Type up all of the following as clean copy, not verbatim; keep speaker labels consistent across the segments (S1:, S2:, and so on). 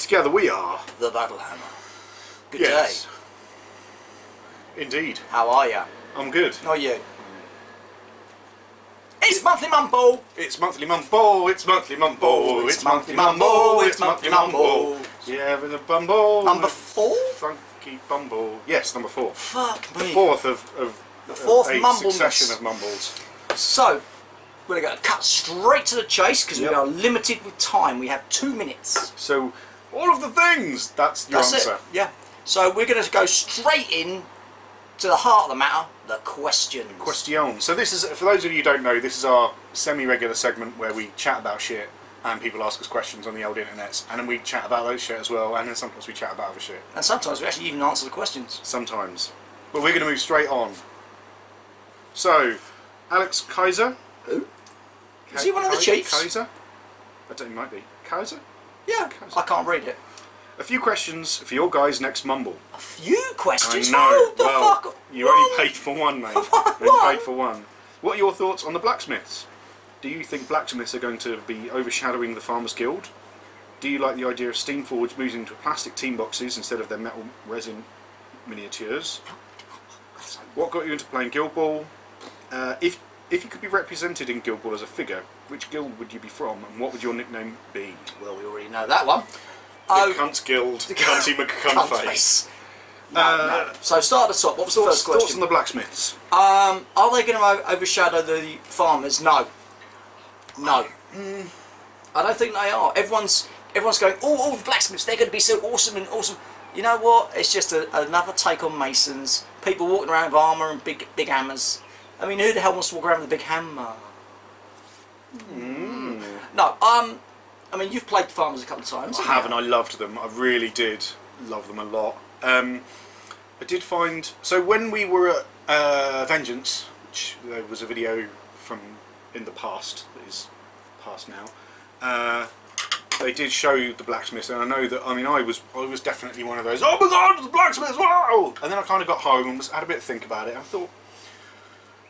S1: together we are
S2: the Battle Hammer. Good
S1: yes.
S2: day.
S1: Indeed.
S2: How are you?
S1: I'm good.
S2: How are you? It's monthly Mumble.
S1: It's monthly Mumble. It's monthly Mumble.
S2: It's monthly Mumble. It's monthly Mumble.
S1: Yeah, having a bumble.
S2: Number 4?
S1: Funky bumble. Yes, number 4.
S2: Fuck me.
S1: The fourth of
S2: the fourth
S1: a
S2: Mumble
S1: succession of mumbles.
S2: So, we're going to cut straight to the chase because
S1: Yep.
S2: we are limited with time. We have 2 minutes.
S1: So, all of the things. That's your answer.
S2: It. Yeah. So we're going to go straight in to the heart of the matter, the questions.
S1: Question. So this is, for those of you who don't know, this is our semi-regular segment where we chat about shit and people ask us questions on the old internets, and then we chat about those shit as well, and then sometimes we chat about other shit.
S2: And sometimes we actually even answer the questions.
S1: Sometimes. But we're going to move straight on. So, Alex Kaiser.
S2: Who? Is he one of the chiefs?
S1: Kaiser? I don't know, he might be. Kaiser?
S2: Yeah,
S1: Kaiser.
S2: I can't read it.
S1: A few questions for your guys' next Mumble.
S2: A few questions?
S1: I know.
S2: What the
S1: well,
S2: fuck?
S1: You
S2: What?
S1: only paid for one, mate. You only paid for one. What are your thoughts on the blacksmiths? Do you think blacksmiths are going to be overshadowing the Farmers Guild? Do you like the idea of Steamforge moving to plastic team boxes instead of their metal resin miniatures? What got you into playing Guild Ball? If you could be represented in Guild Ball as a figure, which guild would you be from, and what would your nickname be?
S2: Well, we already know that one.
S1: The Cunts Guild, Cunty McCunface.
S2: No. So start at the top. What was the first question?
S1: Thoughts on the blacksmiths?
S2: Are they going to overshadow the farmers? No. No. I don't think they are. Everyone's going, oh, the blacksmiths, they're going to be so awesome and awesome. You know what? It's just another take on masons. People walking around with armour and big hammers. I mean, who the hell wants to walk around with a big hammer? No. I mean, you've played the farmers a couple of times.
S1: I have, and I loved them. I really did love them a lot. I did find, so when we were at Vengeance, which there was a video from in the past, that is past now, they did show the blacksmiths, and I know that, I mean, I was definitely one of those, oh my god, the blacksmiths, wow! And then I kind of got home and had a bit of think about it, and I thought,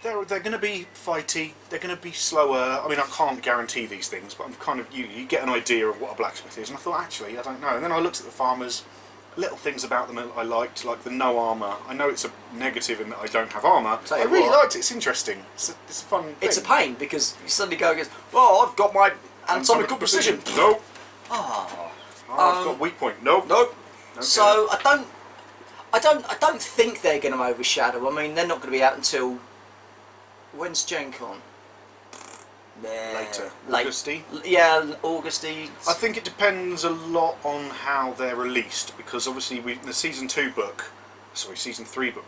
S1: they're going to be fighty, they're going to be slower. I mean, I can't guarantee these things, but I'm kind of, you get an idea of what a blacksmith is, and I thought, actually, I don't know. And then I looked at the farmers, little things about them I liked, like the no armour. I know it's a negative in that I don't have armour. I really liked it. It's interesting. It's a fun thing.
S2: It's a pain because you suddenly go against, well, I've got my anatomical precision.
S1: Nope.
S2: Oh.
S1: I've got weak point. Nope.
S2: Nope.
S1: Okay.
S2: So I don't think they're going to overshadow. I mean, they're not going to be out until, when's Gen Con?
S1: Later.
S2: Late.
S1: Augusty?
S2: Yeah, Augusty.
S1: I think it depends a lot on how they're released, because obviously in the Season 3 book,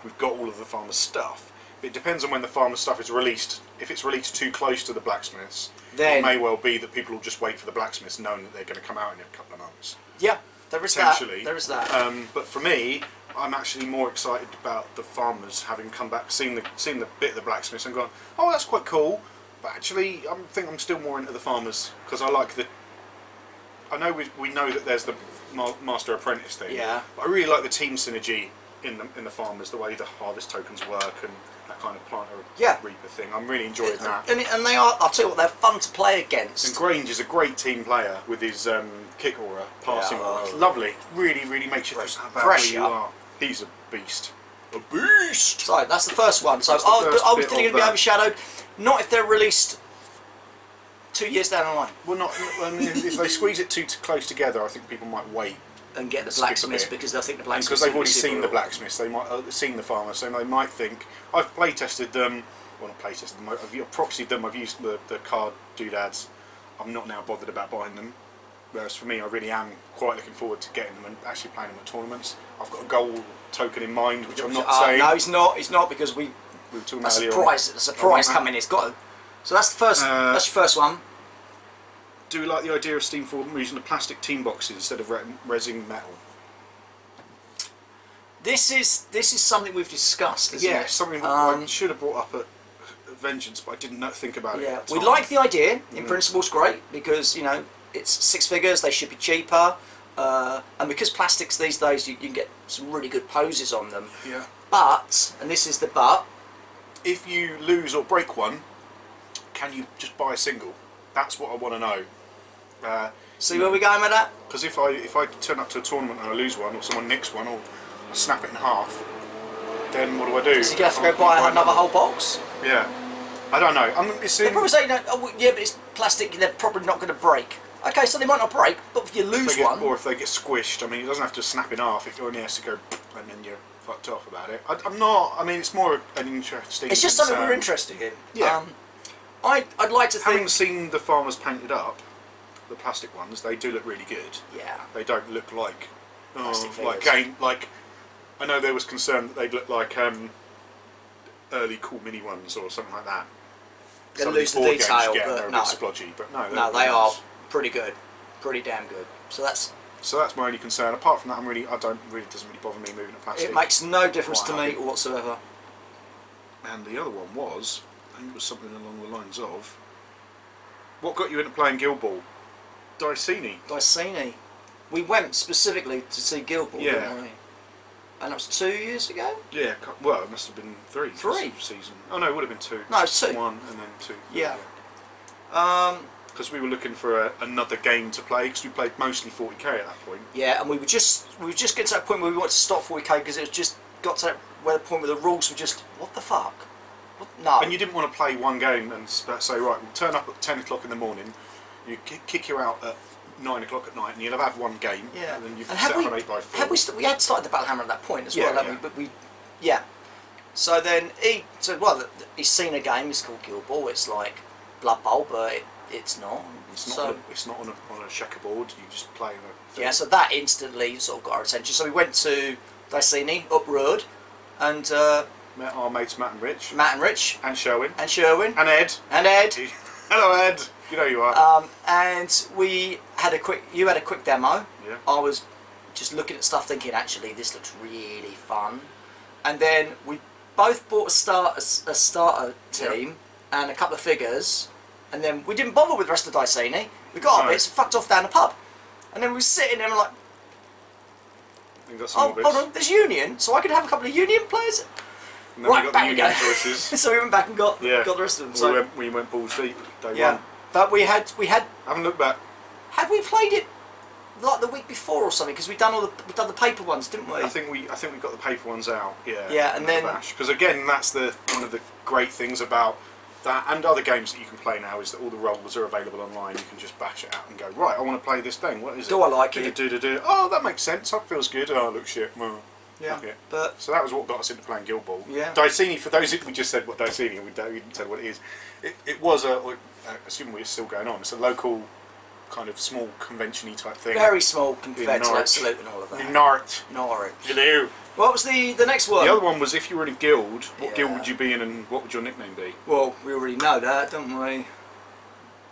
S1: we've got all of the Farmer's stuff. It depends on when the Farmer's stuff is released. If it's released too close to the blacksmiths, then it may well be that people will just wait for the blacksmiths knowing that they're going to come out in a couple of months.
S2: Yeah, there is that. There is that.
S1: But for me, I'm actually more excited about the Farmers having come back, seen the bit of the blacksmiths and gone, oh, that's quite cool. But actually, I think I'm still more into the Farmers because I like the. I know we know that there's the Master Apprentice thing.
S2: Yeah.
S1: But I really like the team synergy in the Farmers, the way the harvest tokens work and that kind of planter reaper thing. I'm really enjoying that.
S2: And they are. I'll tell you what, they're fun to play against.
S1: And Grange is a great team player with his kick aura, passing aura. It's lovely. Really, really makes you think about where you are. He's a beast. A beast.
S2: So that's the first one. So are we still going to be overshadowed? Not if they're released 2 years down the line.
S1: Well, not. I mean, if they squeeze it too close together, I think people might wait
S2: and get the blacksmiths because they'll think the blacksmiths.
S1: Because they've already seen the blacksmiths, they might seen the farmers, so they might think. I've play tested them. Well, not play tested them. I've proxied them. I've used the card doodads. I'm not now bothered about buying them. Whereas for me, I really am quite looking forward to getting them and actually playing them at tournaments. I've got a gold token in mind, which I'm not saying.
S2: No, it's not. It's not because we
S1: were talking about earlier.
S2: A surprise coming. It's got to. So that's the first. That's your first one.
S1: Do we like the idea of Steamforge using the plastic team boxes instead of resin metal?
S2: This is something we've discussed, isn't it?
S1: Something I should have brought up at Vengeance, but I didn't think about it.
S2: Yeah, we like the idea. In principle, it's great because it's 6 figures. They should be cheaper, and because plastics these days, you can get some really good poses on them.
S1: Yeah.
S2: But, and this is the but,
S1: if you lose or break one, can you just buy a single? That's what I want to know.
S2: See where we're going with that?
S1: Because if I turn up to a tournament and I lose one, or someone nicks one, or I snap it in half, then what do I do?
S2: So you have to go buy another whole box?
S1: Yeah. I don't know.
S2: They probably say, oh, yeah, but it's plastic, they're probably not going to break. Okay, so they might not break, but if you lose one...
S1: Or if they get squished, I mean, it doesn't have to snap in half, it only has to go and then you're fucked off about it. I'm not, I mean, it's more an interesting...
S2: It's just something we're interested in.
S1: Yeah.
S2: I'd like to think...
S1: Having seen the farmers painted up, the plastic ones, they do look really good.
S2: Yeah.
S1: They don't look like...
S2: Plastic
S1: I know there was concern that they'd look like early Cool Mini ones or something like that.
S2: They lose the detail,
S1: they're
S2: but
S1: a
S2: no.
S1: bit splodgy, but no.
S2: No, they are pretty good. Pretty damn good. So that's
S1: my only concern. Apart from that, it doesn't really bother me moving to plastic.
S2: it makes no difference to me whatsoever.
S1: And the other one was, I think it was something along the lines of, what got you into playing Guild Ball?
S2: Dicini. We went specifically to see Guild Ball,
S1: Yeah.
S2: didn't we? And that was 2 years ago?
S1: Yeah, well, it must have been 3.
S2: 3?
S1: Season. Oh no, it would have been 2.
S2: No, it's 2.
S1: 1 and then 2.
S2: Yeah.
S1: Because we were looking for another game to play, because we played mostly 40k at that point.
S2: Yeah, and we were just getting to that point where we wanted to stop 40k because it was just got to that point where the rules were just, what the fuck? What? No.
S1: And you didn't want to play one game and say, right, we'll turn up at 10 o'clock in the morning, you kick you out at 9 o'clock at night, and you'll have had one game,
S2: Yeah.
S1: and then you've
S2: And
S1: set
S2: had
S1: up
S2: we-
S1: an 8x4.
S2: we had started the Battlehammer at that point as
S1: Yeah,
S2: well, hadn't
S1: yeah.
S2: we? But we, yeah. So then he said, well, he's seen a game. It's called Guild Ball. It's like Blood Bowl, but it's not.
S1: It's not on a checkerboard. You just play a thing.
S2: Yeah. So that instantly sort of got our attention. So we went to Dicini up road, and
S1: Met our mates Matt and Rich.
S2: and
S1: Sherwin.
S2: Sherwin
S1: And Ed. Hello, Ed. You know you are.
S2: And we had you had a quick demo.
S1: Yeah.
S2: I was just looking at stuff thinking, actually, this looks really fun. And then we both bought a starter team and a couple of figures, and then we didn't bother with the rest of Dicini. We got our bits and fucked off down the pub. And then we were sitting there and we're like,
S1: You got some more bits.
S2: hold on, there's Union, so I could have a couple of Union players.
S1: And then we got
S2: back
S1: the
S2: we
S1: Union
S2: go.
S1: choices.
S2: So we went back and got
S1: Yeah.
S2: the rest of them. So
S1: We went balls deep day
S2: yeah,
S1: one.
S2: but we had
S1: Haven't looked back.
S2: had we played it like the week before or something, because we've done the paper ones, didn't we?
S1: I think we got the paper ones out. Yeah.
S2: Yeah, and then-
S1: because again, that's one of the great things about that and other games that you can play now is that all the roles are available online. You can just bash it out and go, right, I want to play this thing. What is it?
S2: Do I like it?
S1: Do. Oh, that makes sense. That feels good. Oh, it looks shit. Well,
S2: Yeah,
S1: fuck it.
S2: but
S1: So that was what got us into playing Guild Ball.
S2: Yeah.
S1: Dicini, for those we just said what Dicini, we didn't say what it is. It was assuming it's still going on. It's a local kind of small convention-y type thing.
S2: very small compared to
S1: Norwich.
S2: Absolute and all of that.
S1: Norwich.
S2: Norwich.
S1: Hello.
S2: What was the next one?
S1: The other one was if you were in a guild, what guild
S2: Yeah.
S1: would you be in and what would your nickname be?
S2: Well, we already know that, don't we?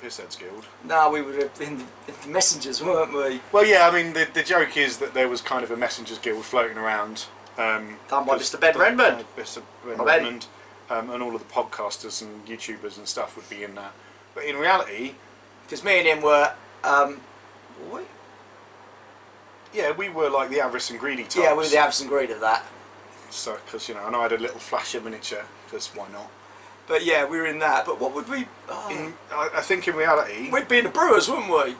S1: Pisshead's Guild.
S2: No, we would have been the messengers, weren't we?
S1: Well, yeah, I mean, the joke is that there was kind of a Messengers Guild floating around.
S2: Done by Mr. Ben Redmond.
S1: Mr. Ben
S2: Ben.
S1: Redmond. And all of the podcasters and YouTubers and stuff would be in that. But in reality,
S2: Because me and him were, what?
S1: yeah, we were like the avarice and greedy types.
S2: Yeah, we were the abs and greed of that.
S1: So, because, and I had a little flasher miniature, because why not?
S2: But yeah, we were in that. But what would we?
S1: I think in reality,
S2: We'd be in the Brewers, wouldn't we?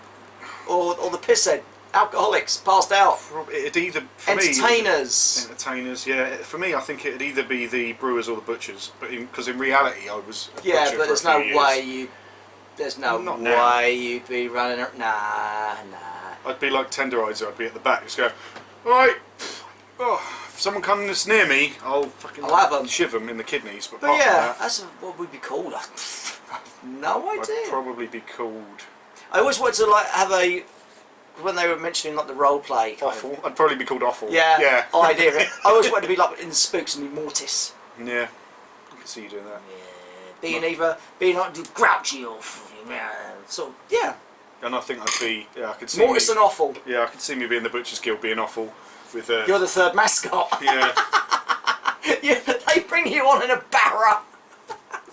S2: Or the pisshead, alcoholics, passed out,
S1: it'd either, for me,
S2: entertainers.
S1: entertainers, yeah. For me, I think it'd either be the Brewers or the Butchers. But because in reality, I was a
S2: Yeah,
S1: butcher
S2: but
S1: for
S2: there's
S1: a few
S2: no
S1: years.
S2: way there's no
S1: Not now.
S2: way you'd be running. Nah.
S1: I'd be like Tenderizer. I'd be at the back, just go, all right. Oh, if someone comes near me, I'll
S2: have 'em.
S1: shiv them in the kidneys. But,
S2: But
S1: apart
S2: yeah,
S1: from
S2: that's what we'd be called. I've no
S1: that,
S2: idea.
S1: I'd probably be called
S2: I always wanted to like have a when they were mentioning like the role play. kind of-
S1: Offal. I'd probably be called Offal.
S2: Yeah.
S1: Yeah.
S2: Idea. I always wanted to be like in the Spooks and be Mortis.
S1: Yeah. I can see you doing that.
S2: Being like grouchy or sort of yeah.
S1: And I think I'd be. Yeah, I could see.
S2: Mortis
S1: me,
S2: and Offal.
S1: Yeah, I could see me being the Butchers Guild, being Offal with.
S2: You're the third mascot.
S1: Yeah.
S2: Yeah, they bring you on in a barra.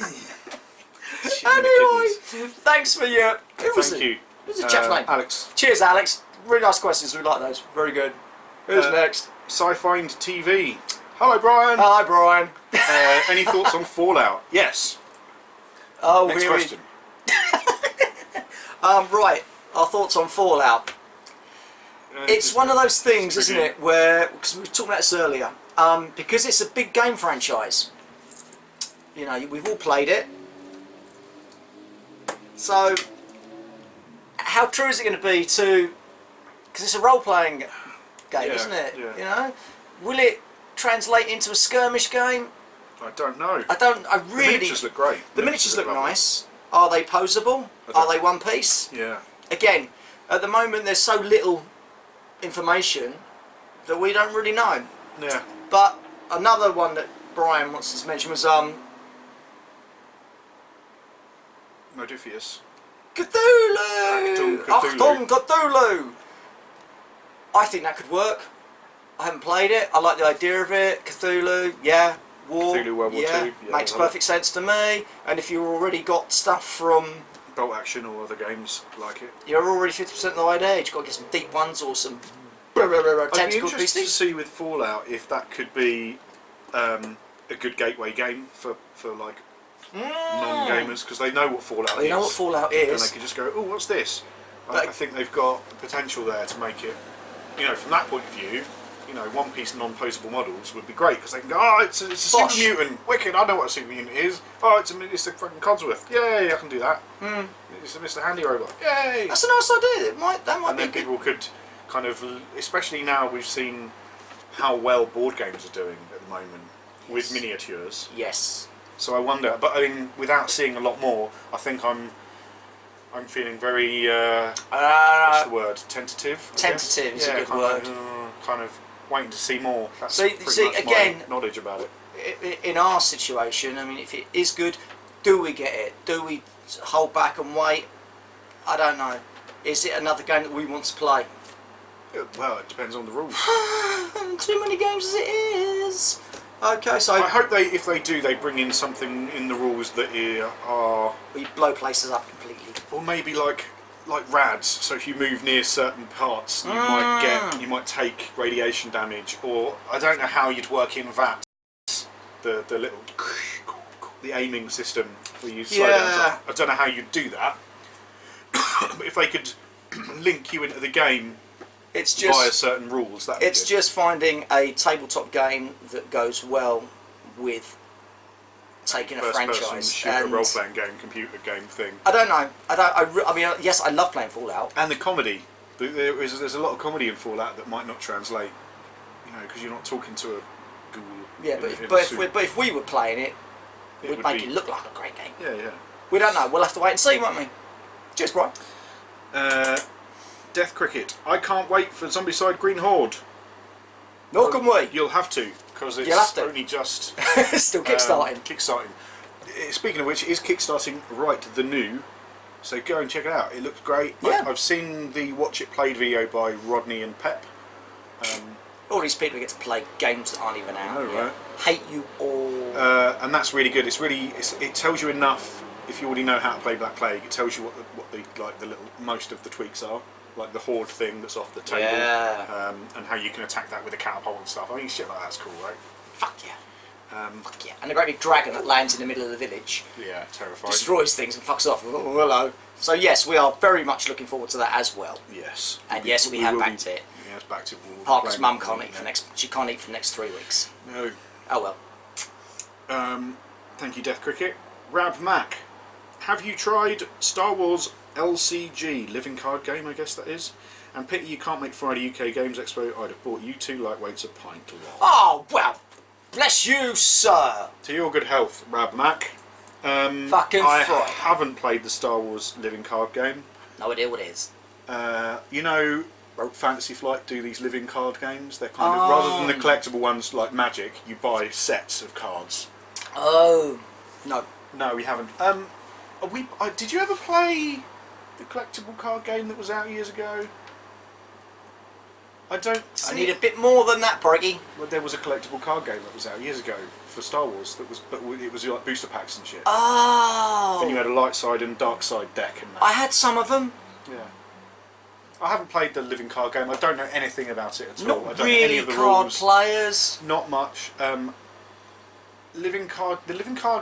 S1: Shit in the
S2: Anyway,
S1: kidneys.
S2: thanks for your. Who was
S1: Thank
S2: it?
S1: you.
S2: Who's the chap's name?
S1: Alex.
S2: Cheers, Alex. Really nice questions. We like those. Very good. Who's next?
S1: Sci-Find TV. Hello, Brian.
S2: Hi, Brian.
S1: Any thoughts on Fallout? Yes.
S2: Oh,
S1: Next
S2: really?
S1: question.
S2: Right. our thoughts on Fallout. It's one of those things, isn't it, where, because we were talking about this earlier, because it's a big game franchise, you know, we've all played it, so how true is it going to be to, because it's a role-playing game, isn't it, you know, will it translate into a skirmish game?
S1: I don't know.
S2: I really...
S1: The miniatures look great.
S2: The miniatures look nice. Are they posable? Are they one piece?
S1: Yeah.
S2: Again, at the moment there's so little information that we don't really know.
S1: Yeah.
S2: But another one that Brian wants to mention was
S1: Modifius.
S2: Cthulhu! Achtung Cthulhu! I think that could work. I haven't played it. I like the idea of it. Cthulhu, yeah. War,
S1: Cthulhu World War II. Yeah,
S2: makes perfect sense to me. And if you've already got stuff from
S1: Bolt Action or other games like it,
S2: you're already 50% of the way there. You've got to get some deep ones or some
S1: I'd be
S2: tentacle
S1: interested
S2: pieces.
S1: to see with Fallout if that could be a good gateway game for like non-gamers, because they know what Fallout is.
S2: They know what Fallout
S1: And
S2: is.
S1: they can just go, oh, what's this? I think they've got potential there to make it, you know, from that point of view, you know, one-piece non-posable models would be great, because they can go, oh, it's a super mutant, wicked, I know what a super mutant is. Oh, it's a fucking Codsworth. Yay, I can do that. It's a Mr. Handy Robot. Yay!
S2: That's a nice idea. That might
S1: and
S2: be
S1: then
S2: good.
S1: people could kind of, especially now we've seen how well board games are doing at the moment with miniatures.
S2: Yes.
S1: So I wonder, but I mean, without seeing a lot more, I think I'm feeling very what's the word? Tentative.
S2: Tentative is a good word.
S1: Kind of waiting to see more. That's
S2: So,
S1: pretty much
S2: again,
S1: my knowledge about it.
S2: In our situation, I mean, if it is good, do we get it? Do we hold back and wait? I don't know. Is it another game that we want to play?
S1: Well, it depends on the rules.
S2: Too many games as it is. Okay, so
S1: I hope if they do, they bring in something in the rules that are,
S2: we blow places up completely.
S1: or maybe like rads. So if you move near certain parts, you might take radiation damage, or I don't know how you'd work in VATS, the little the aiming system where you slow down. I don't know how you'd do that, but if they could link you into the game.
S2: It's just
S1: via certain rules.
S2: It's just finding a tabletop game that goes well with taking a franchise
S1: and a role-playing game, computer game thing.
S2: I don't know. I mean, yes, I love playing Fallout.
S1: And the comedy. There's a lot of comedy in Fallout that might not translate. You know, because you're not talking to a ghoul.
S2: Yeah, but if we were playing it, we'd make it look like a great game.
S1: Yeah, yeah.
S2: We don't know. We'll have to wait and see, won't we? Cheers, Brian.
S1: Death Cricket. I can't wait for Zombicide Green Horde.
S2: Nor can we.
S1: You'll have to, because it's only just
S2: still kickstarting.
S1: Speaking of which, it is kickstarting right the new, so go and check it out. It looks great.
S2: Yeah.
S1: I've seen the Watch It Played video by Rodney and Pep.
S2: All these people who get to play games that aren't even out.
S1: I know, right?
S2: Hate you all.
S1: And that's really good. It tells you enough. If you already know how to play Black Plague, it tells you what most of the tweaks are. Like the horde thing that's off the table, and how you can attack that with a catapult and stuff. I mean, shit like that's cool, right?
S2: Fuck yeah. Fuck yeah. And a great big dragon that lands in the middle of the village.
S1: Yeah, terrifying.
S2: Destroys things and fucks off. Oh, hello. So yes, we are very much looking forward to that as well.
S1: Yes.
S2: And yes, we have backed it.
S1: Yes, backed it.
S2: Parker's mum can't eat she can't eat for the next 3 weeks.
S1: No.
S2: Oh
S1: well. Thank you, Death Cricket. Rab Mac, have you tried Star Wars LCG, living card game, I guess that is? And pity you can't make Friday UK Games Expo. I'd have bought you two lightweights a pint long.
S2: Oh, well, bless you, sir.
S1: To your good health, Rab Mac.
S2: I
S1: haven't played the Star Wars living card game.
S2: No idea what it is.
S1: You know, Fantasy Flight do these living card games. They're kind of, rather than the collectible ones like Magic, you buy sets of cards.
S2: Oh, no.
S1: No, we haven't. Did you ever play the collectible card game that was out years ago? I need
S2: a bit more than that, Briggy.
S1: Well, there was a collectible card game that was out years ago for Star Wars but it was like booster packs and shit.
S2: Oh.
S1: And you had a light side and dark side deck and that.
S2: I had some of them.
S1: Yeah. I haven't played the living card game. I don't know anything about it at all. I don't
S2: know any of the card rules. Players.
S1: Not much. The living card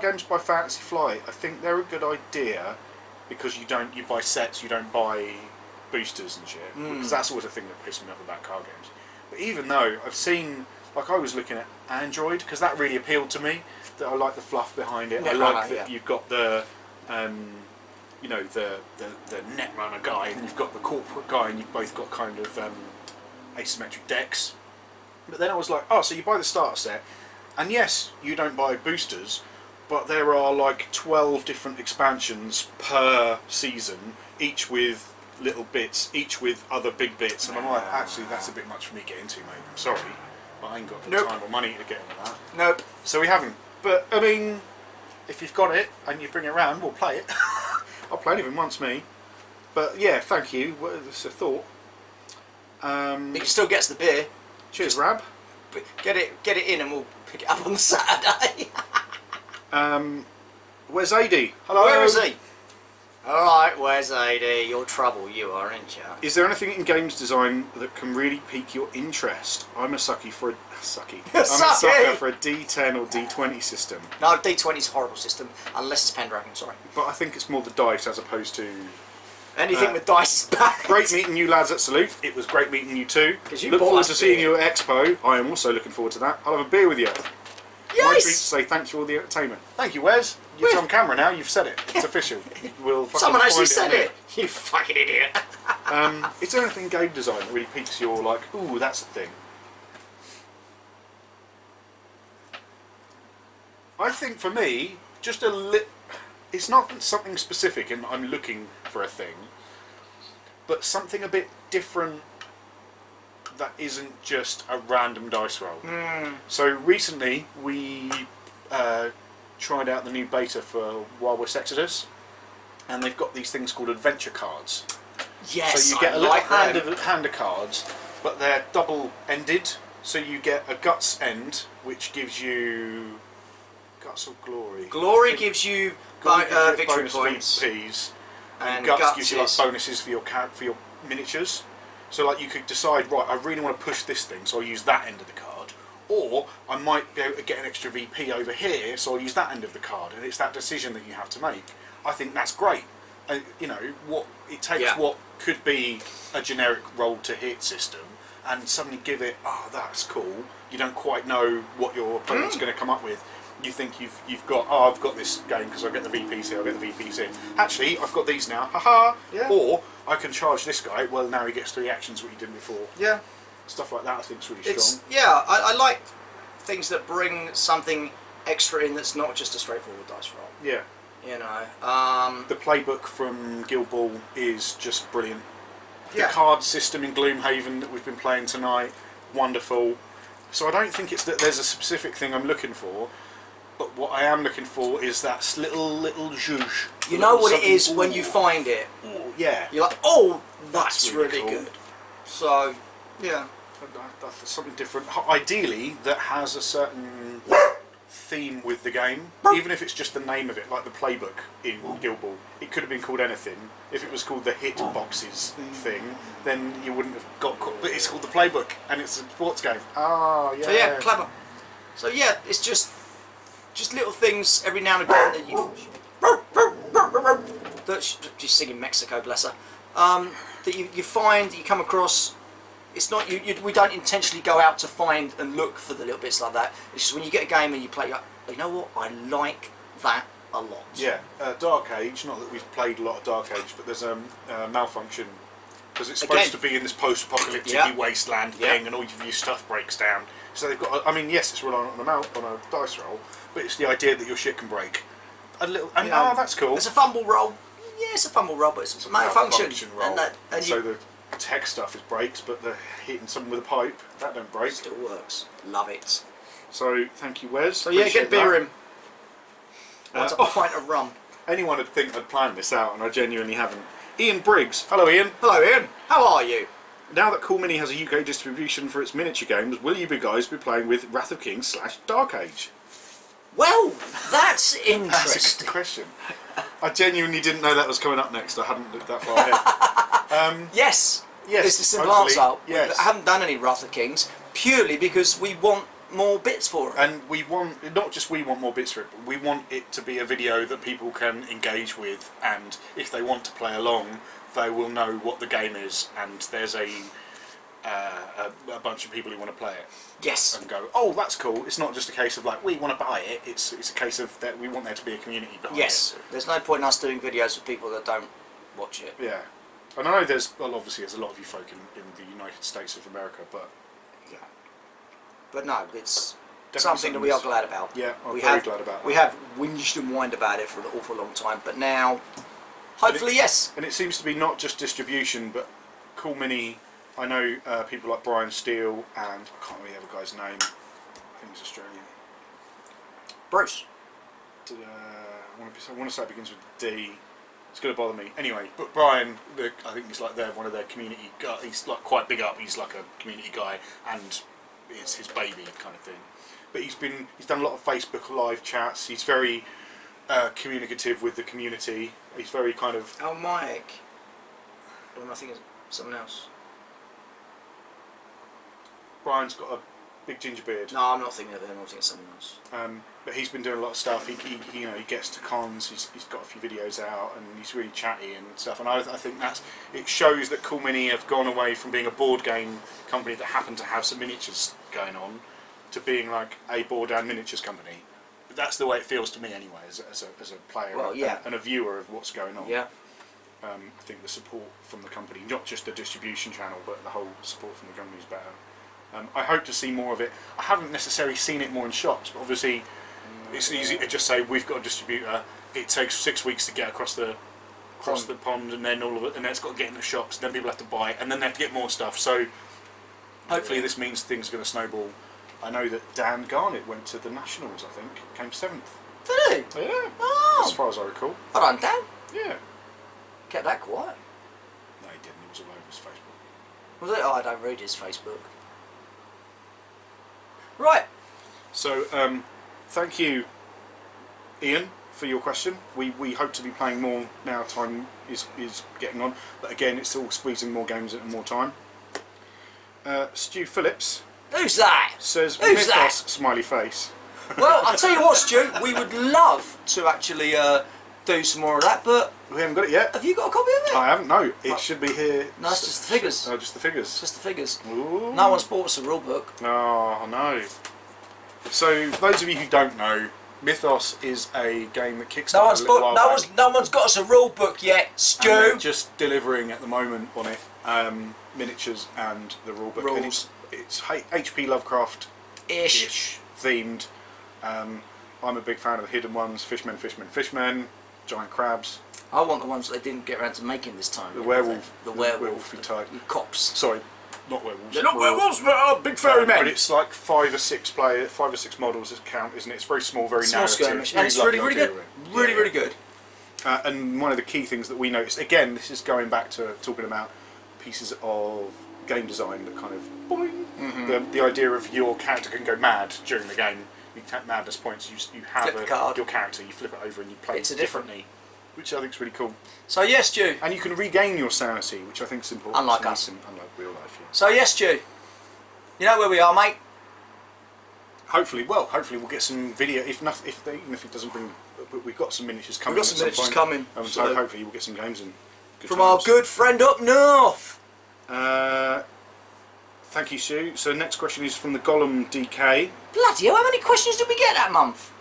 S1: games by Fantasy Flight, I think they're a good idea because you buy sets, you don't buy boosters and shit, because that's always a thing that pisses me off about card games. But even though I've seen, like I was looking at Android, because that really appealed to me, that I like the fluff behind it. I like that you've got the, you know, the Netrunner guy, and you've got the corporate guy, and you've both got kind of asymmetric decks. But then I was like, oh, so you buy the starter set, and yes, you don't buy boosters, but there are like 12 different expansions per season, each with little bits, each with other big bits, and I'm like, actually, that's a bit much for me to get into, mate. I'm sorry, but I ain't got the time or money to get into that.
S2: Nope.
S1: So we haven't. But, I mean, if you've got it, and you bring it around, we'll play it. I'll play anything once, me. But, yeah, thank you. It's a thought.
S2: It still gets the beer.
S1: Cheers, Rab.
S2: Get it in and we'll pick it up on the Saturday.
S1: Where's AD? Hello.
S2: Where is he? Alright, where's AD? You're trouble, you are, aren't you?
S1: Is there anything in games design that can really pique your interest? I'm a sucker for a sucker for a D10 or D20 system.
S2: No, D20 is a horrible system, unless it's Pendragon, sorry.
S1: But I think it's more the dice as opposed to...
S2: Anything with dice is bad.
S1: Great meeting you lads at Salute. It was great meeting you too.
S2: You
S1: look forward to seeing you at Expo. I am also looking forward to that. I'll have a beer with you.
S2: Yes!
S1: My treat to say thanks for all the entertainment. Thank you, Wes. It's on camera now. You've said it. It's official. We'll
S2: Someone actually said it. You fucking idiot.
S1: Is there anything in game design that really piques your, like, ooh, that's the thing? I think for me, just it's not something specific and I'm looking for a thing, but something a bit different that isn't just a random dice roll. So recently we tried out the new beta for Wild West Exodus, and they've got these things called adventure cards.
S2: Yes,
S1: so you get a little hand of cards, but they're double-ended. So you get a guts end, which gives you guts or glory.
S2: Glory gives you victory
S1: bonus
S2: points,
S1: VPs, and guts gives you like bonuses for your miniatures. So like you could decide, right, I really want to push this thing, so I'll use that end of the card. Or I might be able to get an extra VP over here, so I'll use that end of the card. And it's that decision that you have to make. I think that's great. You know, what it takes what could be a generic roll to hit system and suddenly give it, oh, that's cool. You don't quite know what your opponent's going to come up with. You think you've got, oh, I've got this game because I get the VPs here, I get the VPs in. Actually, I've got these now, haha. Yeah. Or I can charge this guy. Well, now he gets 3 actions what he didn't before. Yeah. Stuff like that I think is really strong.
S2: Yeah, I like things that bring something extra in that's not just a straightforward dice roll.
S1: Yeah.
S2: You know.
S1: The playbook from Guild Ball is just brilliant.
S2: Yeah.
S1: The card system in Gloomhaven that we've been playing tonight, wonderful. So I don't think it's that there's a specific thing I'm looking for, but what I am looking for is that little zhoosh.
S2: You know what it is when you find it.
S1: Ooh, yeah.
S2: You're like, oh, that's
S1: really
S2: really
S1: cool.
S2: good. So, yeah.
S1: That's something different. Ideally, that has a certain theme with the game, even if it's just the name of it, like the playbook in Guild Ball. It could have been called anything. If it was called the hit boxes thing, then you wouldn't have got. But it's called the playbook, and it's a sports game. Ah, yeah.
S2: So yeah, clever. So yeah, it's just little things every now and again that you. She's singing Mexico, bless her. That you find, that you come across. It's not we don't intentionally go out to find and look for the little bits like that. It's just when you get a game and you play, you know what, I like that a lot.
S1: Yeah, Dark Age. Not that we've played a lot of Dark Age, but there's a malfunction because it's supposed to be in this post-apocalyptic wasteland thing, and all of your stuff breaks down. So they've got. I mean, yes, it's reliant on a dice roll, but it's the idea that your shit can break a little. And that's cool.
S2: It's a fumble roll. Yeah, it's a fumble roll, but it's a malfunction.
S1: Roll. And so the tech stuff is breaks, but the hitting someone with a pipe, that don't break.
S2: Still works. Love it.
S1: So thank you, Wes.
S2: So yeah, get beer in. What's a pint of rum?
S1: Anyone would think I'd planned this out, and I genuinely haven't. Ian Briggs. Hello, Ian.
S2: Hello, Ian. How are you?
S1: Now that CoolMini has a UK distribution for its miniature games, will you guys be playing with Wrath of Kings / Dark Age?
S2: Well, that's interesting.
S1: That's a good question. I genuinely didn't know that was coming up next. I hadn't looked that far ahead.
S2: Yes.
S1: Yes.
S2: It's the simple answer.
S1: Yes.
S2: I haven't done any Wrath of Kings purely because we want more bits for it.
S1: And we want, not just we want more bits for it, but we want it to be a video that people can engage with, and if they want to play along, they will know what the game is, and there's a bunch of people who want to play it.
S2: Yes.
S1: And go, oh, that's cool. It's not just a case of like, we want to buy it, it's a case of that we want there to be a community behind it.
S2: Yes. There's no point in us doing videos with people that don't watch it.
S1: Yeah. And I know obviously there's a lot of you folk in the United States of America, but...
S2: Yeah. But no, it's
S1: Definitely
S2: something that we are glad about.
S1: Yeah, I'm very glad about that.
S2: We have whinged and whined about it for an awful long time, but now, hopefully, yes.
S1: And it seems to be not just distribution, but Cool Mini. I know people like Brian Steele, and I can't remember the other guy's name. I think he's Australian.
S2: Bruce.
S1: I want to say it begins with D. It's going to bother me. Anyway, but Brian, I think he's like one of their community guys. He's like quite big up. He's like a community guy, and it's his baby kind of thing. But he's done a lot of Facebook live chats. He's very communicative with the community. He's very kind of...
S2: Oh, Mike. Well, I think it's someone else.
S1: Brian's got a big ginger beard.
S2: No, I'm not thinking of him. I'm thinking of someone else.
S1: But he's been doing a lot of stuff. He gets to cons. He's got a few videos out, and he's really chatty and stuff. And I think it shows that Cool Mini have gone away from being a board game company that happened to have some miniatures going on, to being like a board and miniatures company. But that's the way it feels to me anyway, as a player and a viewer of what's going on.
S2: Yeah.
S1: I think the support from the company, not just the distribution channel, but the whole support from the company is better. I hope to see more of it. I haven't necessarily seen it more in shops, but obviously it's easy to just say we've got a distributor. It takes 6 weeks to get across the pond, and then all of it, and then it's got to get in the shops. And then people have to buy it, and then they have to get more stuff. So hopefully this means things are going to snowball. I know that Dan Garnett went to the Nationals. I think came 7th.
S2: Did he?
S1: Yeah.
S2: Oh.
S1: As far as I recall.
S2: Well done, Dan.
S1: Yeah.
S2: Kept that quiet.
S1: No, he didn't. It was all over his Facebook.
S2: Was it? Oh, I don't read his Facebook. Right.
S1: So, thank you, Ian, for your question. We hope to be playing more now. Time is getting on, but again, it's all squeezing more games into more time. Stu Phillips.
S2: Who's that?
S1: Says
S2: Who's
S1: Mythos,
S2: that?
S1: Smiley face.
S2: Well, I'll tell you what, Stu. We would love to actually do some more of that, but
S1: We haven't got it yet.
S2: have you got a copy of it?
S1: I haven't. No, it should be here.
S2: No, it's just the figures.
S1: Oh, just the figures.
S2: Just the figures.
S1: Ooh.
S2: No one's bought us a rule book.
S1: Oh no. So, those of you who don't know, Mythos is a game that kickstarted
S2: No one's got us a rule book yet, Stu.
S1: And they're just delivering at the moment on it, miniatures and the rulebook.
S2: Rules.
S1: And it's HP Lovecraft-ish themed. I'm a big fan of the hidden ones: fishmen, giant crabs.
S2: I want the ones that they didn't get around to making this time.
S1: The werewolf.
S2: The werewolf.
S1: Werewolfy type.
S2: Cops.
S1: Sorry, not werewolves.
S2: They're not werewolves, but big fairy men.
S1: But it's like 5 or 6 models that count, isn't it? It's very small, very
S2: Small
S1: narrative.
S2: skirmish, and it's really good. Really good.
S1: And one of the key things that we noticed, again, this is going back to talking about pieces of game design that kind of boing. The idea of your character can go mad during the game. You take madness points. You have your character. You flip it over and you play it differently, which I think is really cool.
S2: So yes, Stu.
S1: And you can regain your sanity, which I think is important.
S2: Unlike us.
S1: Unlike real life. Yeah.
S2: So yes, Stu. You know where we are, mate.
S1: Hopefully we'll get some video. Even if it doesn't bring, we've got some miniatures coming.
S2: We've got some miniatures coming.
S1: So hopefully we'll get some games in.
S2: From our good friend up north.
S1: Thank you, Sue. So next question is from the Gollum DK.
S2: Bloody hell, how many questions did we get that month?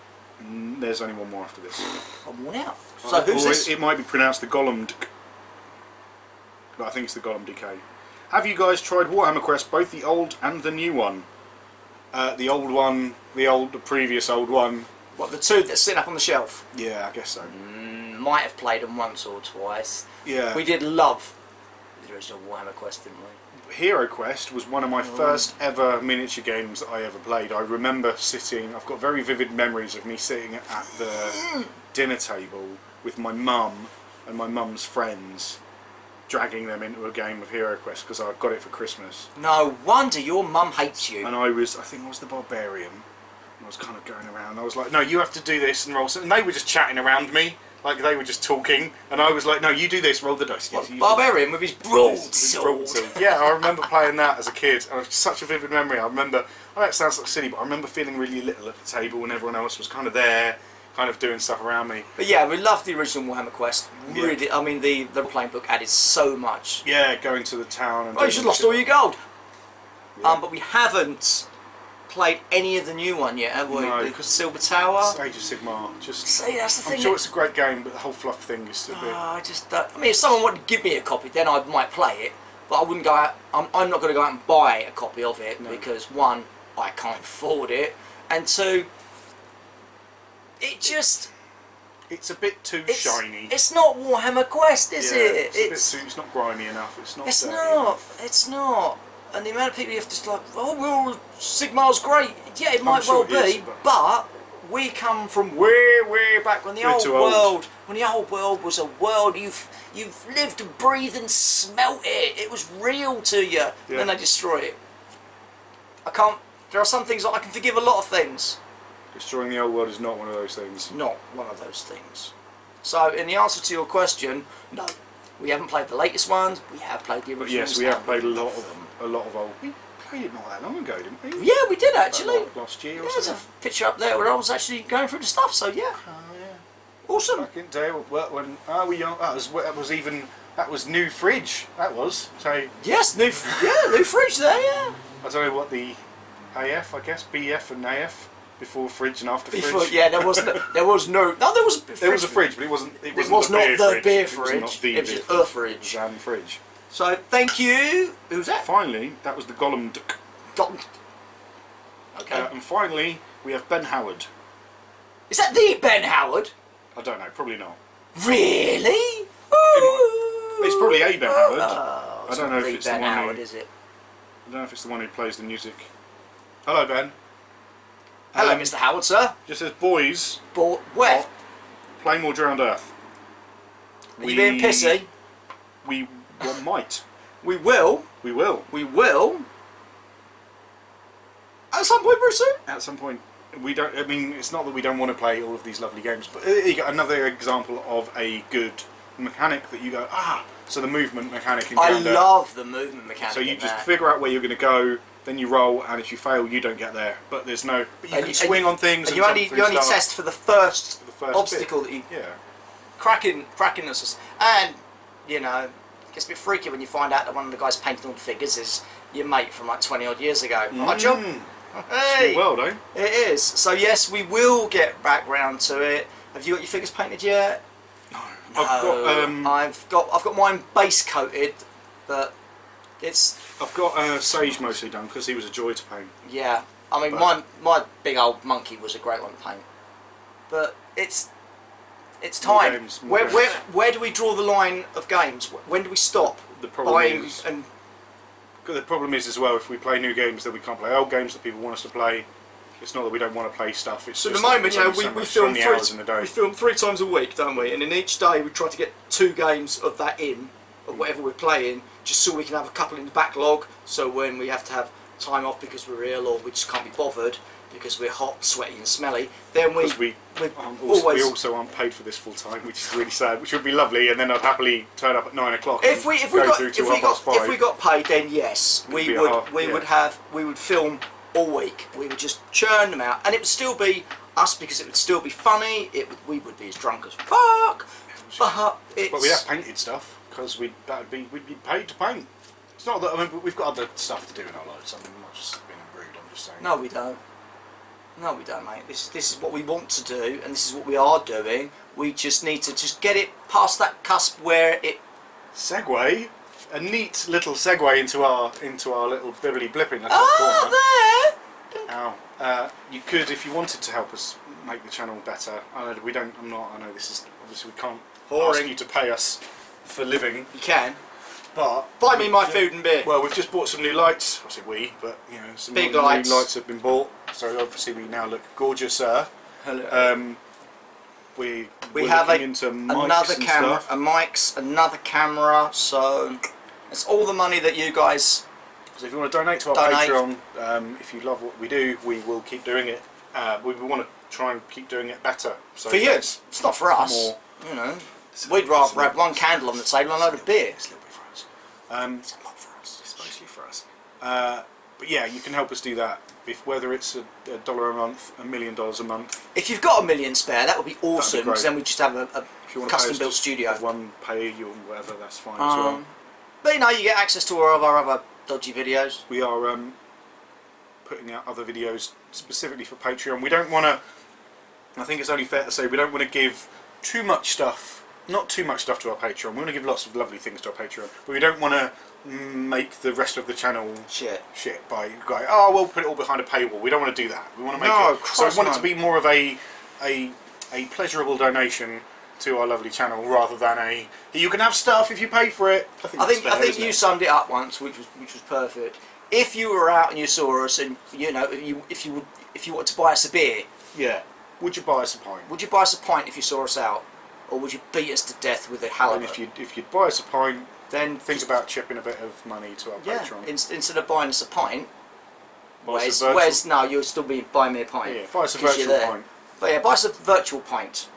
S1: There's only one more after this.
S2: I'm worn out. So who's this?
S1: It might be pronounced the Gollum, but I think it's the Gollum DK. Have you guys tried Warhammer Quest, both the old and the new one? The old one, the previous old one.
S2: What, the two that's sitting up on the shelf?
S1: Yeah, I guess so.
S2: Might have played them once or twice.
S1: Yeah.
S2: We did love the original Warhammer Quest, didn't we?
S1: Hero Quest was one of my first ever miniature games that I ever played. I remember sitting, I've got very vivid memories of me sitting at the dinner table with my mum and my mum's friends, dragging them into a game of Hero Quest because I got it for Christmas.
S2: No wonder your mum hates you.
S1: And I think I was the barbarian. I was kind of going around. I was like, no, you have to do this and roll. And they were just chatting around me. Like they were just talking, and I was like, "No, you do this. Roll the dice." Yes, you do
S2: Barbarian with his broadsword.
S1: broadsword. Yeah, I remember playing that as a kid, and it's such a vivid memory. I remember. I know it sounds like silly, but I remember feeling really little at the table when everyone else was kind of there, kind of doing stuff around me.
S2: But yeah, we loved the original Warhammer Quest. Really, I mean, the playing book added so much.
S1: Yeah, going to the town and.
S2: Oh, you just lost all your gold.
S1: Yeah.
S2: But we haven't played any of the new one yet, have we?
S1: No,
S2: The Silver Tower.
S1: Age of Sigmar. Just.
S2: See, that's the thing.
S1: I'm sure it's a great game, but the whole fluff thing is a bit.
S2: I just don't. I mean, if someone wanted to give me a copy, then I might play it. But I wouldn't go out. I'm not going to go out and buy a copy of it because one, I can't afford it, and two, it just.
S1: It's a bit too shiny.
S2: It's not Warhammer Quest, is it?
S1: It's not grimy enough. It's not.
S2: It's
S1: dirty
S2: not.
S1: enough.
S2: It's not. And the amount of people you have to like, oh, well, Sigmar's great. Yeah, it might
S1: sure
S2: well
S1: it
S2: be,
S1: is,
S2: but we come from way back when the
S1: We're
S2: old
S1: too old.
S2: world, when the old world was a world you've lived and breathed and smelt it. It was real to you.
S1: Yeah.
S2: And then they destroy it. I can't. There are some things that I can forgive a lot of things.
S1: Destroying the old world is not one of those things.
S2: Not one of those things. So, in the answer to your question, no, we haven't played the latest ones. We have played the
S1: But
S2: originals.
S1: yes, we have
S2: and
S1: played a
S2: we
S1: lot
S2: love
S1: of
S2: them.
S1: old. We played it not that long ago, didn't we?
S2: Yeah, we did actually.
S1: Like last year or
S2: There's a
S1: something.
S2: picture up there where I was actually going through the stuff. So yeah,
S1: Oh yeah.
S2: awesome.
S1: Back in the day when we young, that was new fridge. That was so.
S2: Yes, new fridge there. Yeah.
S1: I don't know what the AF, I guess BF and AF before fridge and after
S2: Before,
S1: fridge.
S2: yeah, there was no. There was
S1: There was a fridge, but it wasn't. It
S2: was
S1: wasn't
S2: not the beer
S1: It was
S2: fridge.
S1: not the
S2: It was
S1: beer
S2: just a fridge.
S1: It was an fridge.
S2: So thank you. Who's that?
S1: Finally, that was the Gollum Duck.
S2: Okay.
S1: And finally, we have Ben Howard.
S2: Is that the Ben Howard?
S1: I don't know, probably not.
S2: Really?
S1: It's probably a Ben Howard.
S2: Oh,
S1: I don't know if
S2: the
S1: it's
S2: Ben
S1: the one
S2: Howard,
S1: who,
S2: is it?
S1: I don't know if it's the one who plays the music. Hello, Ben.
S2: Hello, Mr. Howard, sir.
S1: Just says, boys,
S2: Where?
S1: play more Drowned Earth.
S2: Are you being pissy?
S1: We might.
S2: We will.
S1: We will.
S2: We will. At some point very soon.
S1: At some point. We don't. I mean, it's not that we don't want to play all of these lovely games, but you got another example of a good mechanic that you go, so the movement mechanic in
S2: I
S1: Drowned Earth.
S2: love the movement mechanic.
S1: So you
S2: in
S1: just
S2: that.
S1: figure out where you're going to go, then you roll, and if you fail, you don't get there. But there's no. But you can swing on things.
S2: And
S1: And
S2: you only
S1: jump through stuff.
S2: test for the first
S1: first
S2: obstacle
S1: bit.
S2: that you
S1: Yeah.
S2: cracking us. And you know, it gets a bit freaky when you find out that one of the guys painting all the figures is your mate from like 20 odd years ago. Right, John? Hey,
S1: Small world, eh?
S2: it is. So yes, we will get back round to it. Have you got your figures painted yet?
S1: No.
S2: I've got mine base coated, but it's
S1: I've got Sage mostly done because he was a joy to paint.
S2: yeah. I mean,
S1: But-
S2: my big old monkey was a great one to paint, but it's time.
S1: games, more games.
S2: Where do we draw the line of games? When do we stop
S1: The problem
S2: buying
S1: is,
S2: and
S1: the problem is as well, if we play new games, then we can't play old games that people want us to play. It's not that we don't want to play stuff. It's
S2: So at
S1: just
S2: the
S1: that
S2: moment,
S1: there's
S2: you know,
S1: only
S2: we
S1: so
S2: film
S1: many hours in the day.
S2: we film 3 times a week, don't we? And in each day, we try to get 2 games of that of whatever we're playing, just so we can have a couple in the backlog. So when we have to have time off because we're ill or we just can't be bothered because we're hot, sweaty, and smelly, then we
S1: Because we
S2: always.
S1: also aren't paid for this full time, which is really sad. Which would be lovely, and then I'd happily turn up at 9 o'clock.
S2: If we got paid, then yes,
S1: It'd be a
S2: we would film all week. We would just churn them out, and it would still be us because it would still be funny. We would be as drunk as fuck, but it's.
S1: But we have painted stuff because we'd be paid to paint. It's not that we've got other stuff to do in our lives. I mean, we're not just being rude. I'm just saying.
S2: No, we don't. No, we don't, mate. This is what we want to do, and this is what we are doing. We just need to just get it past that cusp where it.
S1: Segue, a neat little segue into our little bibbly blip in the top corner.
S2: There.
S1: Now, you could, if you wanted to help us make the channel better. I know we don't. I know this is obviously we can't ask you to pay us for living,
S2: You can
S1: but
S2: buy me my food and beer.
S1: well, we've just bought some new lights. I say we, but you know, some
S2: Big
S1: new
S2: lights.
S1: lights have been bought. So obviously we now look gorgeous, sir.
S2: Hello.
S1: We're
S2: have
S1: looking into mics
S2: another
S1: and
S2: camera,
S1: stuff.
S2: a mics, another camera. So it's all the money that you guys.
S1: So if you want to donate to our
S2: Donate.
S1: Patreon, if you love what we do, we will keep doing it. We want to try and keep doing it better. So
S2: For you,
S1: there's
S2: it's not for us.
S1: More
S2: You know, we'd rather have one candle on the table and a load of beer.
S1: It's a little bit for us.
S2: It's a lot for us.
S1: It's mostly for us. But yeah, you can help us do that. Whether it's $1 a month, $1 million a month.
S2: If you've got $1 million spare, that would be awesome. Because then we just have a
S1: if you want
S2: custom
S1: to
S2: built studio.
S1: One pay you or whatever, that's fine as well.
S2: But you know, you get access to all of our other dodgy videos.
S1: We are putting out other videos specifically for Patreon. We don't want to. I think it's only fair to say we don't want to give too much stuff. Not too much stuff to our Patreon. We want to give lots of lovely things to our Patreon, but we don't want to make the rest of the channel shit by going, oh, we'll put it all behind a paywall. We don't want to do that. We want to make it so we want it to be more of a pleasurable donation to our lovely channel rather than you can have stuff if you pay for it. I think
S2: you summed it up once, which was perfect. If you were out and you saw us, and you know, if you wanted to buy us a beer,
S1: yeah, would you buy us a pint?
S2: Would you buy us a pint if you saw us out, or would you beat us to death with a halibut?
S1: If you'd buy us a pint,
S2: then
S1: think about chipping a bit of money to our Patreon.
S2: Instead of buying us a pint,
S1: no,
S2: you'll still be buying me a pint.
S1: Yeah, buy us a virtual pint.
S2: But yeah, buy us a virtual pint.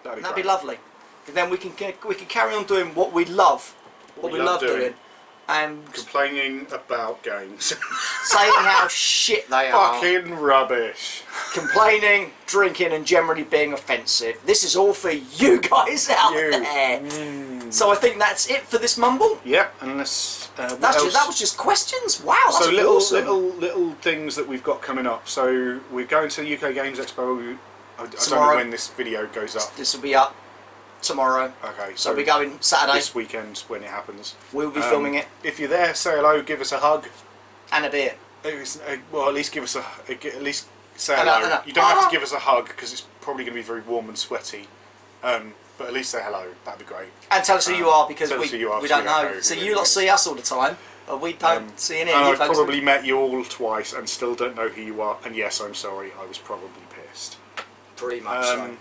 S1: That'd
S2: be lovely. And then we can carry on doing what we love, what we love doing, and
S1: complaining about games,
S2: saying how shit they are,
S1: fucking rubbish,
S2: complaining, drinking, and generally being offensive. This is all for you guys out there. So I think that's it for this mumble.
S1: Yep, unless
S2: that was just questions. Wow, that's
S1: so
S2: awesome.
S1: little things that we've got coming up. So we're going to the UK Games Expo. I don't know when this video goes up.
S2: This will be up tomorrow.
S1: Okay,
S2: so we're going Saturday.
S1: This weekend when it happens.
S2: We'll be filming it.
S1: If you're there, say hello, give us a hug.
S2: And a beer.
S1: Well, at least give us at least say hello. You don't have to give us a hug because it's probably going to be very warm and sweaty. But at least say hello. That'd be great.
S2: And tell us who you are because we
S1: don't
S2: know. So you lot see us all the time, but we don't see any.
S1: I've probably met you all twice and still don't know who you are. And yes, I'm sorry. I was probably pissed.
S2: Pretty much so.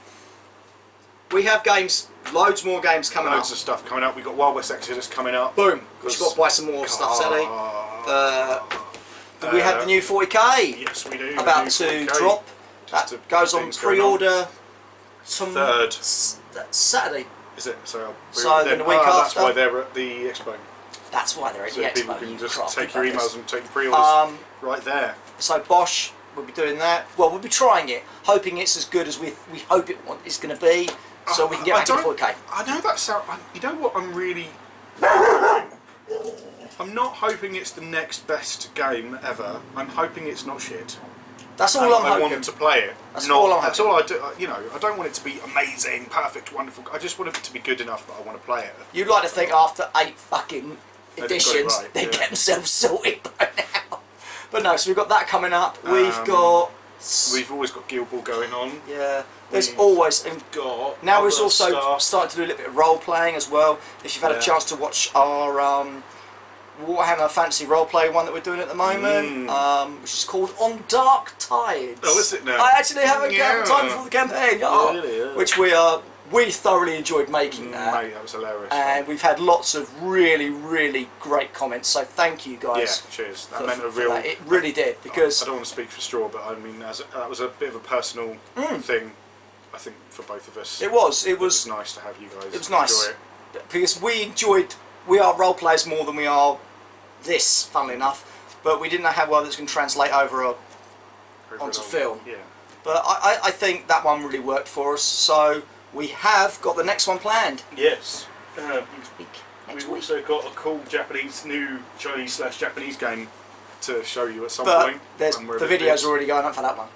S2: We have games, loads more games coming up.
S1: Loads of stuff coming up. We've got Wild West Exodus coming up.
S2: Boom! We've got to buy some more stuff, Sally. We have the new 40k.
S1: Yes, we do.
S2: About to drop. That goes on pre-order.
S1: Third.
S2: Saturday.
S1: Is it? So
S2: then the week after.
S1: That's why they're at the expo.
S2: That's why they're at the expo.
S1: People can just take your emails and take your pre-orders right there.
S2: So Bosch. We'll be doing that. Well, we'll be trying it, hoping it's as good as we hope it's going to be, so we can get back to 4K.
S1: I know that sound. You know what? I'm not hoping it's the next best game ever. I'm hoping it's not shit.
S2: That's all I'm hoping.
S1: I want to play it.
S2: That's all I'm hoping.
S1: That's all I do. You know, I don't want it to be amazing, perfect, wonderful. I just want it to be good enough that I want to play it.
S2: You'd like to think after 8 fucking editions, they'd get themselves sorted by now. But no, so we've got that coming up. We've
S1: always got Guild Ball going on.
S2: Yeah, there's always now we're also starting to do a little bit of role playing as well. If you've had a chance to watch our Warhammer Fantasy roleplay one that we're doing at the moment, which is called On Dark Tides.
S1: Oh, is it now?
S2: I actually haven't got time for the campaign, which we thoroughly enjoyed making that.
S1: Mate, that was hilarious.
S2: And we've had lots of really, really great comments. So thank you guys.
S1: Yeah, cheers. That meant a real.
S2: It really did because
S1: I don't want to speak for Straw, but I mean, that was a bit of a personal thing. I think for both of us.
S2: It was
S1: nice to have you guys.
S2: It was nice
S1: enjoy it.
S2: because we are role players more than we are this, funnily enough. But we didn't know how well this can translate over onto film. Yeah. But I think that one really worked for us. So. We have got the next one planned.
S1: Yes.
S2: Next week.
S1: We've also got a cool new Chinese/Japanese game to show you at some point.
S2: The video's already going up for that one.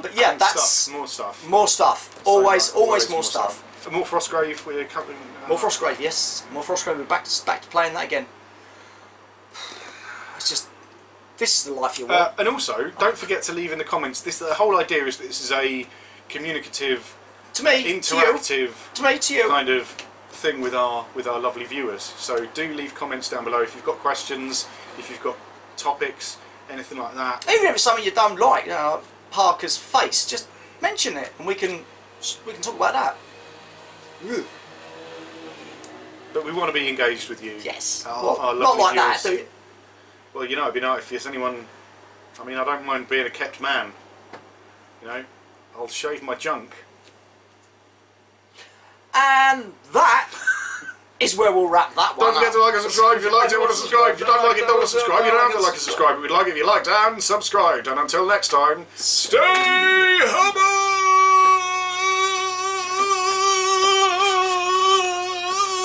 S2: But yeah, that's
S1: more stuff.
S2: More stuff. Always more stuff.
S1: More Frostgrave. We're covering.
S2: More Frostgrave, yes. More Frostgrave. We're back to playing that again. It's just this is the life you want.
S1: And also, don't forget to leave in the comments. The whole idea is that this is a communicative.
S2: To me,
S1: interactive
S2: to you.
S1: kind of thing with our lovely viewers. So do leave comments down below if you've got questions, if you've got topics, anything like that.
S2: Even if it's something you don't like, Parker's face, just mention it and we can talk about that.
S1: But we want to be engaged with you.
S2: Yes.
S1: Our
S2: not like
S1: viewers.
S2: that, do you?
S1: Well, you know, it'd be nice if there's anyone. I mean, I don't mind being a kept man. You know, I'll shave my junk.
S2: And that is where we'll wrap that one
S1: Don't forget
S2: up.
S1: to like and subscribe if you liked it, want to subscribe. If you don't like it, don't subscribe. You don't have to like and subscribe. We'd like it if you liked and subscribed. And until next time, stay humble!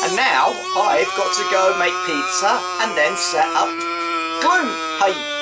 S2: And now I've got to go make pizza and then set up Gloom. Hey.